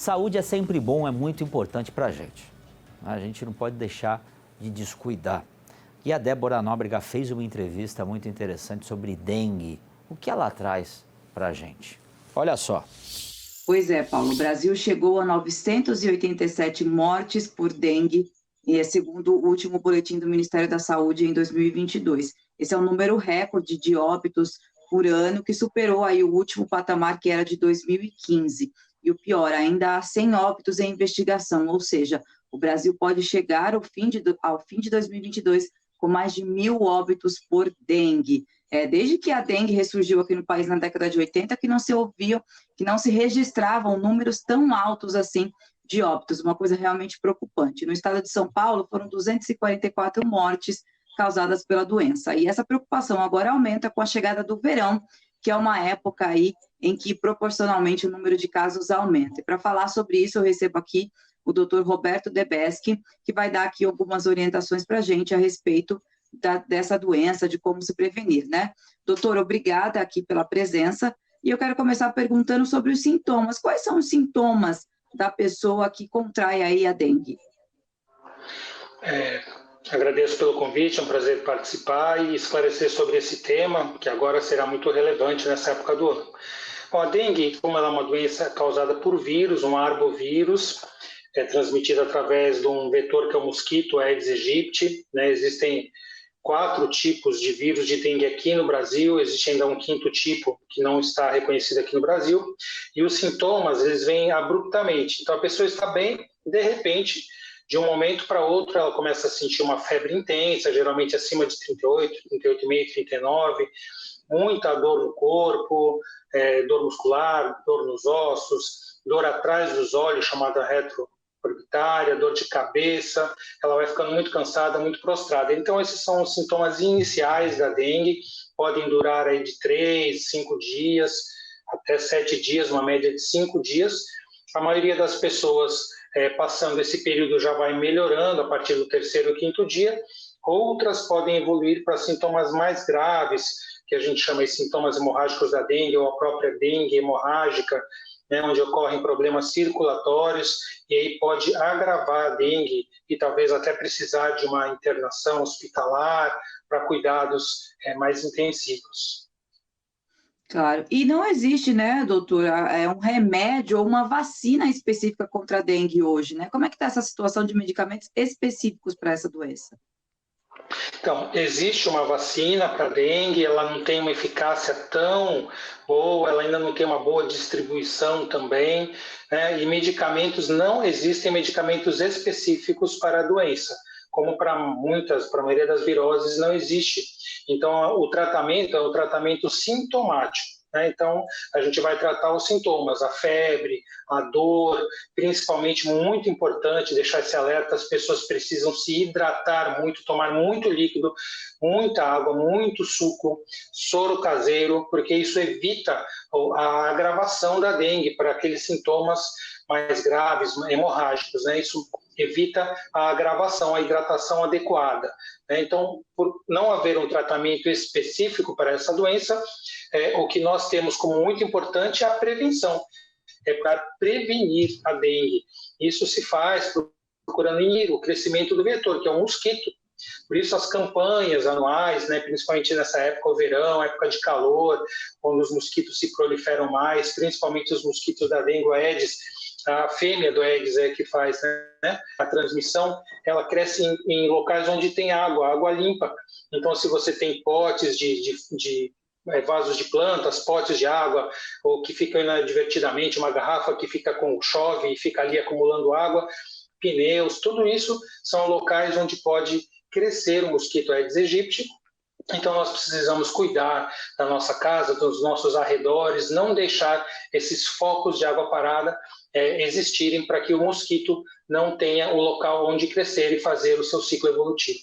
Saúde é sempre bom, é muito importante para a gente. A gente não pode deixar de descuidar. E a Débora Nóbrega fez uma entrevista muito interessante sobre dengue. O que ela traz para a gente? Olha só. Pois é, Paulo, o Brasil chegou a 987 mortes por dengue, segundo o último boletim do Ministério da Saúde em 2022. Esse é um número recorde de óbitos por ano, que superou aí o último patamar, que era de 2015. E o pior, ainda há 100 óbitos em investigação, ou seja, o Brasil pode chegar ao fim de 2022 com mais de 1.000 óbitos por dengue. Desde que a dengue ressurgiu aqui no país na década de 80, que não se registravam números tão altos assim de óbitos, uma coisa realmente preocupante. No estado de São Paulo, foram 244 mortes causadas pela doença. E essa preocupação agora aumenta com a chegada do verão, que é uma época aí em que proporcionalmente o número de casos aumenta. E para falar sobre isso, eu recebo aqui o Dr. Roberto Debeschi, que vai dar aqui algumas orientações para a gente a respeito dessa doença, de como se prevenir, né? Doutor, obrigada aqui pela presença. E eu quero começar perguntando sobre os sintomas. Quais são os sintomas da pessoa que contrai aí a dengue? Agradeço pelo convite, é um prazer participar e esclarecer sobre esse tema, que agora será muito relevante nessa época do ano. Bom, a dengue, como ela é uma doença causada por vírus, um arbovírus, é transmitida através de um vetor que é o mosquito Aedes aegypti, né? Existem 4 tipos de vírus de dengue aqui no Brasil, existe ainda um 5º tipo que não está reconhecido aqui no Brasil, e os sintomas, eles vêm abruptamente. Então, a pessoa está bem, de repente, de um momento para outro, ela começa a sentir uma febre intensa, geralmente acima de 38, 38,5, 39, muita dor no corpo, dor muscular, dor nos ossos, dor atrás dos olhos, chamada retroorbitária, dor de cabeça, ela vai ficando muito cansada, muito prostrada. Então, esses são os sintomas iniciais da dengue, podem durar aí de 3, 5 dias, até 7 dias, uma média de 5 dias. A maioria das pessoas, passando esse período, já vai melhorando a partir do 3º e 5º dia. Outras podem evoluir para sintomas mais graves, que a gente chama de sintomas hemorrágicos da dengue, ou a própria dengue hemorrágica, né, onde ocorrem problemas circulatórios, e aí pode agravar a dengue e talvez até precisar de uma internação hospitalar para cuidados mais intensivos. Claro. E não existe, né, doutora, um remédio ou uma vacina específica contra a dengue hoje, né? Como é que está essa situação de medicamentos específicos para essa doença? Então, existe uma vacina para dengue, ela não tem uma eficácia tão boa, ela ainda não tem uma boa distribuição também, né? E medicamentos, não existem medicamentos específicos para a doença, como para a maioria das viroses não existe. Então, o tratamento é o tratamento sintomático, né? Então, a gente vai tratar os sintomas, a febre, a dor, principalmente, muito importante deixar esse alerta, as pessoas precisam se hidratar muito, tomar muito líquido, muita água, muito suco, soro caseiro, porque isso evita a agravação da dengue para aqueles sintomas mais graves, hemorrágicos, né? Isso evita a agravação, a hidratação adequada, né? Então, por não haver um tratamento específico para essa doença, o que nós temos como muito importante é a prevenção, para prevenir a dengue. Isso se faz procurando inibir o crescimento do vetor, que é um mosquito. Por isso as campanhas anuais, né, principalmente nessa época, o verão, época de calor, quando os mosquitos se proliferam mais, principalmente os mosquitos da dengue, o Aedes, a fêmea do Aedes é que faz, né, a transmissão, ela cresce em locais onde tem água limpa. Então, se você tem potes de vasos de plantas, potes de água, ou que ficam inadvertidamente, uma garrafa que fica chove e fica ali acumulando água, pneus, tudo isso são locais onde pode crescer o mosquito Aedes aegypti. Então, nós precisamos cuidar da nossa casa, dos nossos arredores, não deixar esses focos de água parada existirem para que o mosquito não tenha o local onde crescer e fazer o seu ciclo evolutivo.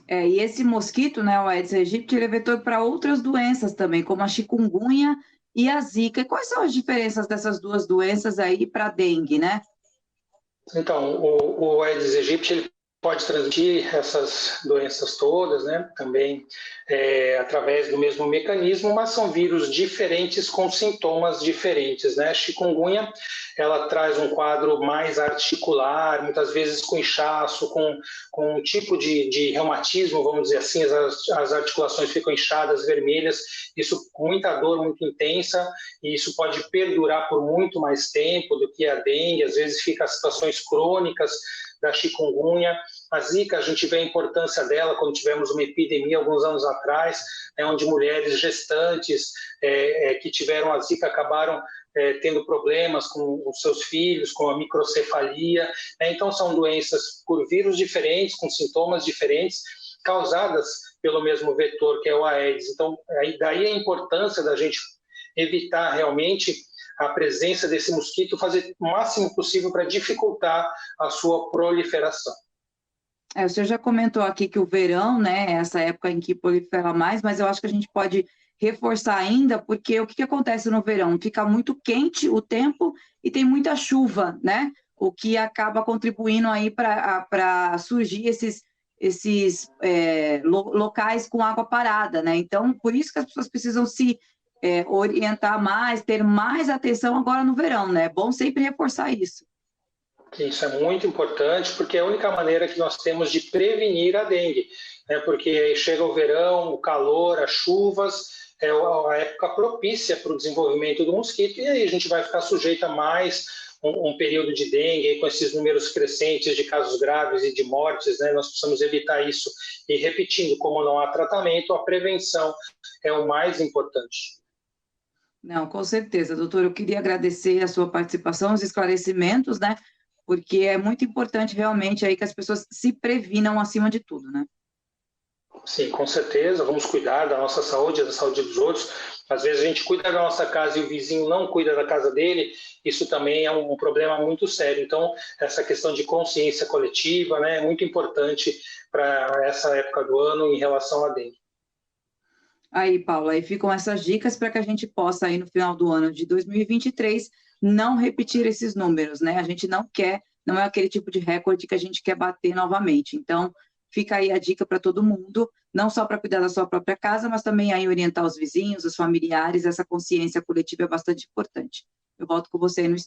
E esse mosquito, né, o Aedes aegypti, ele é vetor para outras doenças também, como a chikungunya e a zika. E quais são as diferenças dessas duas doenças aí para a dengue, né? Então, o Aedes aegypti ele pode transmitir essas doenças todas, né? Também através do mesmo mecanismo, mas são vírus diferentes com sintomas diferentes, né? A chikungunya, ela traz um quadro mais articular, muitas vezes com inchaço, com um tipo de reumatismo, vamos dizer assim, as articulações ficam inchadas, vermelhas, isso com muita dor, muito intensa, e isso pode perdurar por muito mais tempo do que a dengue, às vezes fica situações crônicas da chikungunya. A Zika, a gente vê a importância dela quando tivemos uma epidemia alguns anos atrás, onde mulheres gestantes que tiveram a Zika acabaram tendo problemas com os seus filhos, com a microcefalia. Então, são doenças por vírus diferentes, com sintomas diferentes, causadas pelo mesmo vetor, que é o Aedes. Então, daí a importância da gente evitar realmente a presença desse mosquito, fazer o máximo possível para dificultar a sua proliferação. O senhor já comentou aqui que o verão, né, é essa época em que prolifera mais, mas eu acho que a gente pode reforçar ainda, porque o que acontece no verão? Fica muito quente o tempo e tem muita chuva, né? O que acaba contribuindo aí para surgir esses locais com água parada, né? Então, por isso que as pessoas precisam se orientar mais, ter mais atenção agora no verão, né? É bom sempre reforçar isso. Isso é muito importante, porque é a única maneira que nós temos de prevenir a dengue, né? Porque aí chega o verão, o calor, as chuvas, é a época propícia para o desenvolvimento do mosquito, e aí a gente vai ficar sujeito a mais um período de dengue, com esses números crescentes de casos graves e de mortes, né? Nós precisamos evitar isso. E repetindo, como não há tratamento, a prevenção é o mais importante. Não, com certeza, doutor. Eu queria agradecer a sua participação, os esclarecimentos, né? Porque é muito importante realmente aí que as pessoas se previnam acima de tudo, né? Sim, com certeza. Vamos cuidar da nossa saúde, da saúde dos outros. Às vezes a gente cuida da nossa casa e o vizinho não cuida da casa dele. Isso também é um problema muito sério. Então, essa questão de consciência coletiva, né, é muito importante para essa época do ano em relação à dengue. Aí, Paula, aí ficam essas dicas para que a gente possa, aí no final do ano de 2023, não repetir esses números, né? A gente não quer, não é aquele tipo de recorde que a gente quer bater novamente. Então, fica aí a dica para todo mundo, não só para cuidar da sua própria casa, mas também aí orientar os vizinhos, os familiares, essa consciência coletiva é bastante importante. Eu volto com você aí no estúdio.